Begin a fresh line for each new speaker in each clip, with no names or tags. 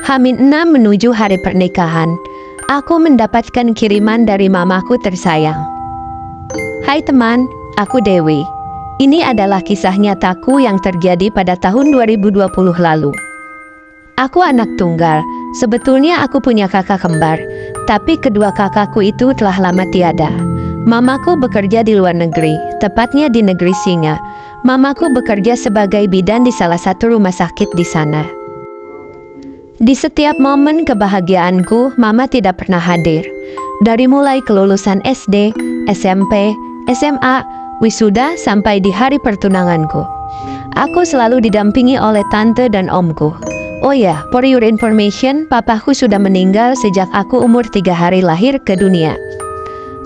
H-6 menuju hari pernikahan, aku mendapatkan kiriman dari mamaku tersayang. Hai teman, aku Dewi. Ini adalah kisah nyataku yang terjadi pada tahun 2020 lalu. Aku anak tunggal. Sebetulnya aku punya kakak kembar, tapi kedua kakakku itu telah lama tiada. Mamaku bekerja di luar negeri, tepatnya di negeri Singa. Mamaku bekerja sebagai bidan di salah satu rumah sakit di sana. Di setiap momen kebahagiaanku, Mama tidak pernah hadir. Dari mulai kelulusan SD, SMP, SMA, wisuda sampai di hari pertunanganku. Aku selalu didampingi oleh tante dan omku. Oh ya, for your information, papaku sudah meninggal sejak aku umur 3 hari lahir ke dunia.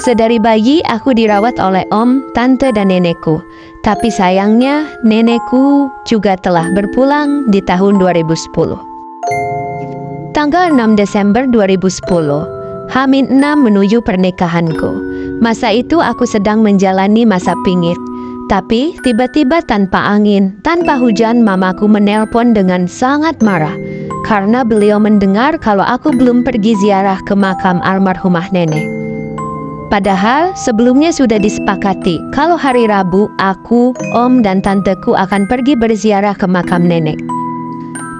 Sedari bayi, aku dirawat oleh om, tante, dan nenekku. Tapi sayangnya, nenekku juga telah berpulang di tahun 2010. Tanggal 6 Desember 2010, H-6 menuju pernikahanku. Masa itu aku sedang menjalani masa pingit. Tapi tiba-tiba tanpa angin, tanpa hujan, mamaku menelpon dengan sangat marah. Karena beliau mendengar kalau aku belum pergi ziarah ke makam almarhumah nenek. Padahal sebelumnya sudah disepakati kalau hari Rabu aku, om, dan tanteku akan pergi berziarah ke makam nenek.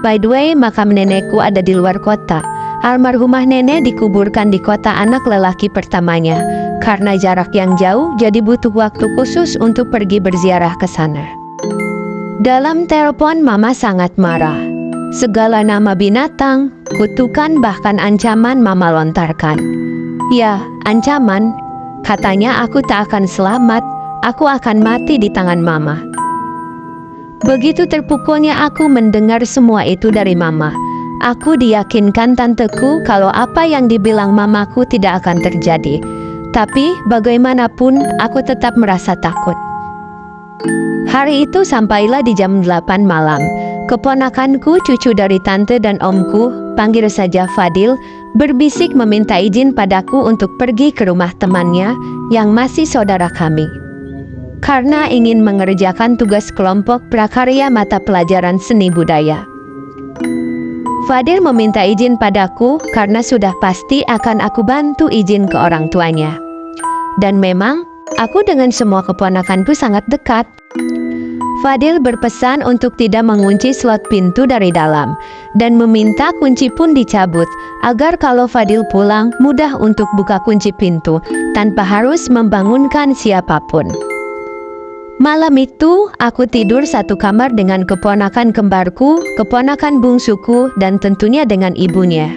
By the way, makam nenekku ada di luar kota. Almarhumah nenek dikuburkan di kota anak lelaki pertamanya. Karena jarak yang jauh, jadi butuh waktu khusus untuk pergi berziarah ke sana. Dalam telepon, Mama sangat marah. Segala nama binatang, kutukan, bahkan ancaman Mama lontarkan. Ya, ancaman. Katanya aku tak akan selamat, aku akan mati di tangan Mama. Begitu terpukulnya aku mendengar semua itu dari Mama. Aku diyakinkan tanteku kalau apa yang dibilang mamaku tidak akan terjadi. Tapi bagaimanapun aku tetap merasa takut. Hari itu sampailah di jam 8 malam. Keponakanku, cucu dari tante dan omku, panggil saja Fadil, berbisik meminta izin padaku untuk pergi ke rumah temannya yang masih saudara kami. Karena ingin mengerjakan tugas kelompok prakarya mata pelajaran seni budaya. Fadil meminta izin padaku karena sudah pasti akan aku bantu izin ke orang tuanya. Dan memang, aku dengan semua keponakanku sangat dekat. Fadil berpesan untuk tidak mengunci slot pintu dari dalam, dan meminta kunci pun dicabut, agar kalau Fadil pulang, mudah untuk buka kunci pintu, tanpa harus membangunkan siapapun. Malam itu, aku tidur satu kamar dengan keponakan kembarku, keponakan bungsuku, dan tentunya dengan ibunya.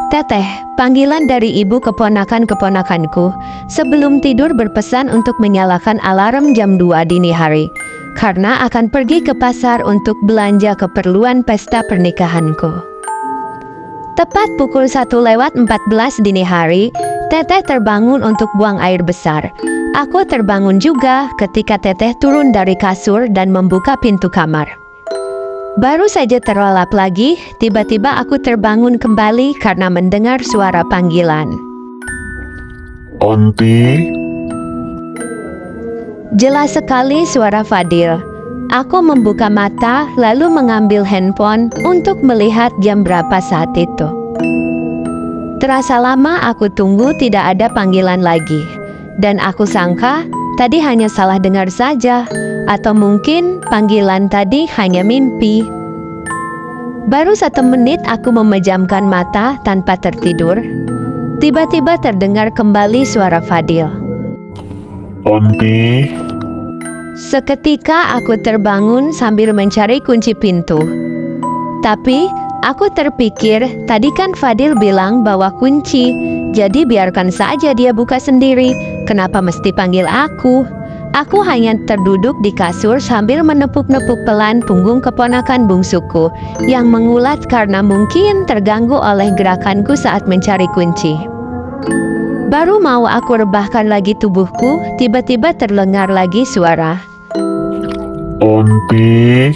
Teteh, panggilan dari ibu keponakan-keponakanku, sebelum tidur berpesan untuk menyalakan alarm jam 2 dini hari, karena akan pergi ke pasar untuk belanja keperluan pesta pernikahanku. Tepat pukul 1:14 dini hari, Teteh terbangun untuk buang air besar. Aku terbangun juga ketika Teteh turun dari kasur dan membuka pintu kamar. Baru saja terlelap lagi, tiba-tiba aku terbangun kembali karena mendengar suara panggilan.
Onti,
Jelas sekali suara Fadil. Aku membuka mata lalu mengambil handphone untuk melihat jam berapa saat itu. Terasa lama aku tunggu tidak ada panggilan lagi. Dan aku sangka tadi hanya salah dengar saja, atau mungkin panggilan tadi hanya mimpi. Baru 1 menit aku memejamkan mata tanpa tertidur. Tiba-tiba terdengar kembali suara Fadil.
Onti,
Seketika aku terbangun sambil mencari kunci pintu. Tapi aku terpikir tadi kan Fadil bilang bawa kunci. Jadi biarkan saja dia buka sendiri. Kenapa mesti panggil aku? Aku hanya terduduk di kasur sambil menepuk-nepuk pelan punggung keponakan bungsuku yang mengulat karena mungkin terganggu oleh gerakanku saat mencari kunci. Baru mau aku rebahkan lagi tubuhku, tiba-tiba terdengar lagi suara.
Onti,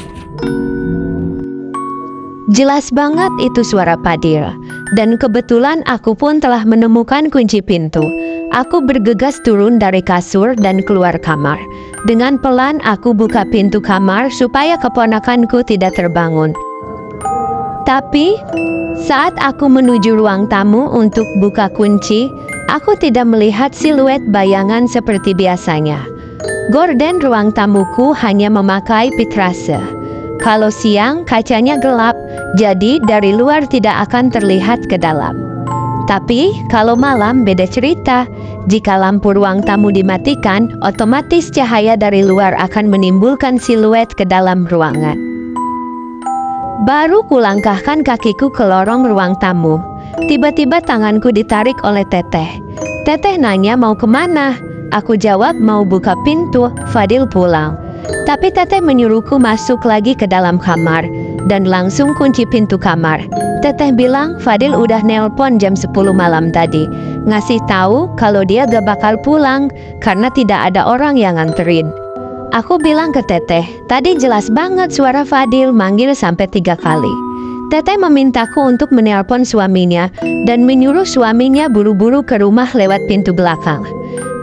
Jelas banget itu suara Fadil. Dan kebetulan aku pun telah menemukan kunci pintu. Aku bergegas turun dari kasur dan keluar kamar. Dengan pelan aku buka pintu kamar supaya keponakanku tidak terbangun. Tapi, saat aku menuju ruang tamu untuk buka kunci, aku tidak melihat siluet bayangan seperti biasanya. Gorden ruang tamuku hanya memakai vitrase. Kalau siang, kacanya gelap, jadi dari luar tidak akan terlihat ke dalam. Tapi, kalau malam beda cerita. Jika lampu ruang tamu dimatikan, otomatis cahaya dari luar akan menimbulkan siluet ke dalam ruangan. Baru kulangkahkan kakiku ke lorong ruang tamu. Tiba-tiba tanganku ditarik oleh Teteh. Teteh nanya mau kemana? Aku jawab mau buka pintu, Fadil pulang. Tapi Teteh menyuruhku masuk lagi ke dalam kamar dan langsung kunci pintu kamar. Teteh bilang Fadil udah nelpon jam 10 malam tadi, ngasih tahu kalau dia gak bakal pulang karena tidak ada orang yang nganterin. Aku bilang ke Teteh, tadi jelas banget suara Fadil manggil sampai 3 kali. Teteh memintaku untuk menelpon suaminya dan menyuruh suaminya buru-buru ke rumah lewat pintu belakang.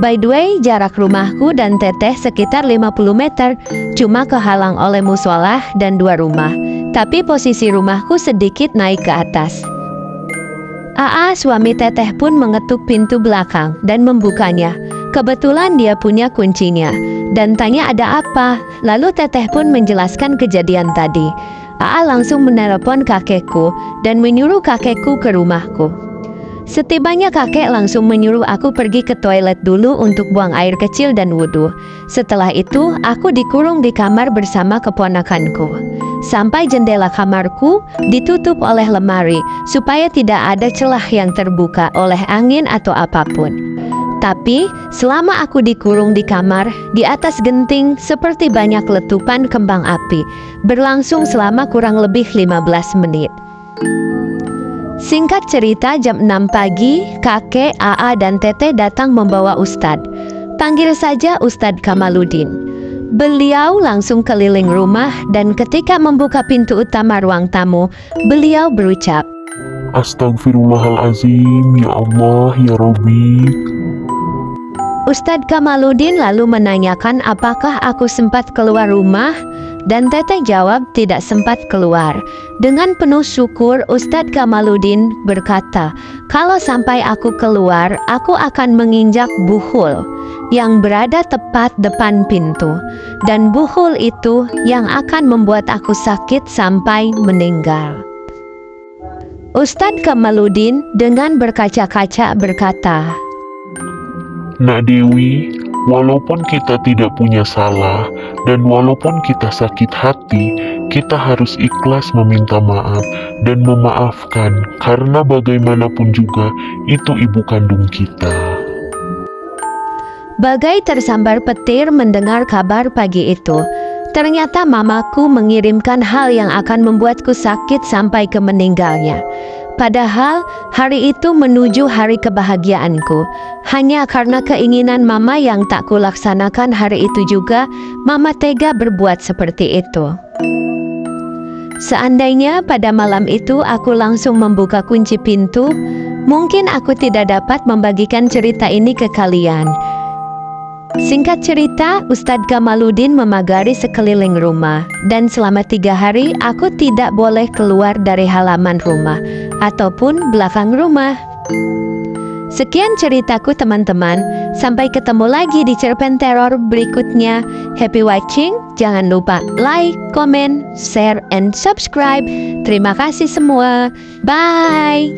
By the way, jarak rumahku dan Teteh sekitar 50 meter, cuma kehalang oleh musola dan 2 rumah. Tapi posisi rumahku sedikit naik ke atas. Suami Teteh pun mengetuk pintu belakang dan membukanya. Kebetulan dia punya kuncinya dan tanya ada apa. Lalu Teteh pun menjelaskan kejadian tadi. Langsung menelepon kakekku dan menyuruh kakekku ke rumahku. Setibanya kakek langsung menyuruh aku pergi ke toilet dulu untuk buang air kecil dan wudhu. Setelah itu, aku dikurung di kamar bersama keponakanku. Sampai jendela kamarku ditutup oleh lemari supaya tidak ada celah yang terbuka oleh angin atau apapun. Tapi, selama aku dikurung di kamar, di atas genting seperti banyak letupan kembang api, berlangsung selama kurang lebih 15 menit. Singkat cerita, jam 6 pagi, kakek, dan Teteh datang membawa Ustadz. Panggil saja Ustadz Kamaludin. Beliau langsung keliling rumah dan ketika membuka pintu utama ruang tamu, beliau berucap,
Astagfirullahalazim, ya Allah, ya Rabbi.
Ustadz Kamaludin lalu menanyakan apakah aku sempat keluar rumah, dan Teteh jawab tidak sempat keluar. Dengan penuh syukur, Ustadz Kamaludin berkata, kalau sampai aku keluar, aku akan menginjak buhul yang berada tepat depan pintu. Dan buhul itu yang akan membuat aku sakit sampai meninggal. Ustadz Kamaludin dengan berkaca-kaca berkata,
Nak Dewi, walaupun kita tidak punya salah dan walaupun kita sakit hati, kita harus ikhlas meminta maaf dan memaafkan karena bagaimanapun juga itu ibu kandung kita.
Bagai tersambar petir mendengar kabar pagi itu. Ternyata mamaku mengirimkan hal yang akan membuatku sakit sampai ke meninggalnya. Padahal hari itu menuju hari kebahagiaanku. Hanya karena keinginan mama yang tak kulaksanakan hari itu juga, mama tega berbuat seperti itu. Seandainya pada malam itu aku langsung membuka kunci pintu, mungkin aku tidak dapat membagikan cerita ini ke kalian. Singkat cerita, Ustadz Kamaludin memagari sekeliling rumah, dan selama 3 hari aku tidak boleh keluar dari halaman rumah ataupun belakang rumah. Sekian ceritaku teman-teman, sampai ketemu lagi di cerpen teror berikutnya. Happy watching, jangan lupa like, comment, share, and subscribe. Terima kasih semua, bye!